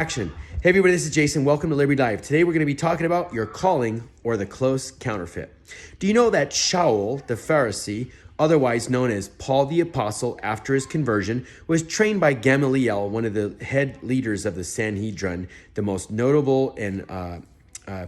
Action. Hey everybody, this is Jason. Welcome to Liberty Live. Today we're going to be talking about your calling or the close counterfeit. Do you know that Saul, the Pharisee, otherwise known as Paul the Apostle after his conversion, was trained by Gamaliel, one of the head leaders of the Sanhedrin, the most notable and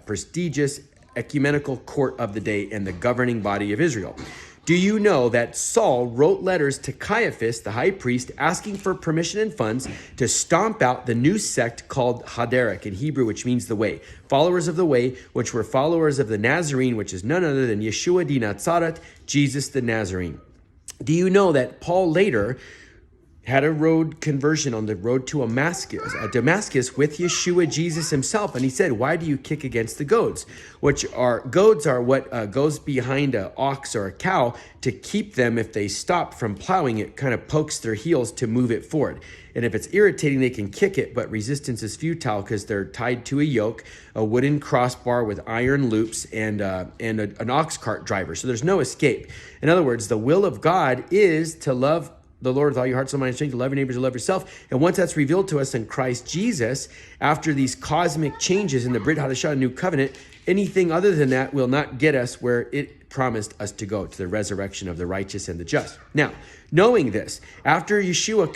prestigious ecumenical court of the day and the governing body of Israel? Do you know that Saul wrote letters to Caiaphas, the high priest, asking for permission and funds to stomp out the new sect called Haderach in Hebrew, which means the way. Followers of the way, which were followers of the Nazarene, which is none other than Yeshua de Nazareth, Jesus the Nazarene. Do you know that Paul later had a road conversion on the road to Damascus with Yeshua Jesus himself. And he said, why do you kick against the goads? Goads are what goes behind an ox or a cow to keep them, if they stop from plowing, it kind of pokes their heels to move it forward. And if it's irritating, they can kick it, but resistance is futile because they're tied to a yoke, a wooden crossbar with iron loops, and an ox cart driver. So there's no escape. In other words, the will of God is to love the Lord with all your heart, soul, mind, and strength, to love your neighbors, to love yourself. And once that's revealed to us in Christ Jesus, after these cosmic changes in the Brit Hadashah New Covenant, anything other than that will not get us where it promised us to go, to the resurrection of the righteous and the just. Now, knowing this, after Yeshua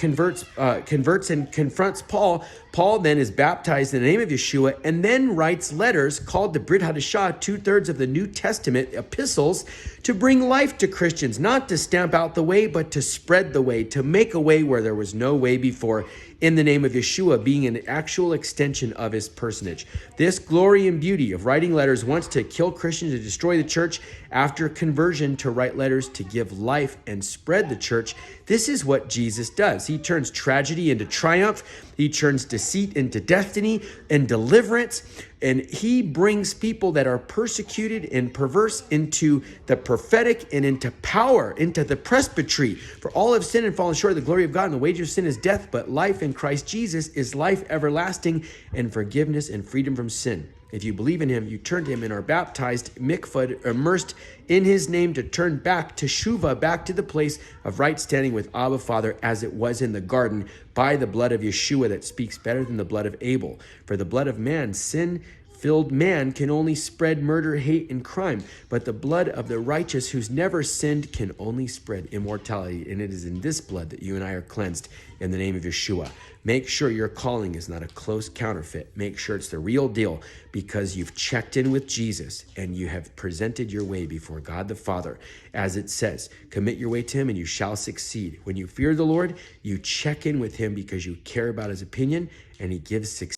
converts and confronts Paul, Paul then is baptized in the name of Yeshua and then writes letters called the Brit Hadashah, 2/3 of the New Testament epistles, to bring life to Christians, not to stamp out the way, but to spread the way, to make a way where there was no way before, in the name of Yeshua, being an actual extension of his personage. This glory and beauty of writing letters once to kill Christians, to destroy the church, after conversion to write letters to give life and spread the church. This is what Jesus does. He turns tragedy into triumph. He turns deceit into destiny and deliverance. And he brings people that are persecuted and perverse into the prophetic and into power, into the presbytery. For all have sinned and fallen short of the glory of God, and the wages of sin is death, but life in Christ Jesus is life everlasting and forgiveness and freedom from sin. If you believe in him, you turn to him and are baptized, mikvah, immersed in his name, to turn back to Shuvah, back to the place of right standing with Abba Father, as it was in the garden, by the blood of Yeshua that speaks better than the blood of Abel. For the blood of man, sin-filled man, can only spread murder, hate, and crime. But the blood of the righteous, who's never sinned, can only spread immortality. And it is in this blood that you and I are cleansed in the name of Yeshua. Make sure your calling is not a close counterfeit. Make sure it's the real deal, because you've checked in with Jesus and you have presented your way before God the Father. As it says, commit your way to him and you shall succeed. When you fear the Lord, you check in with him because you care about his opinion, and he gives success.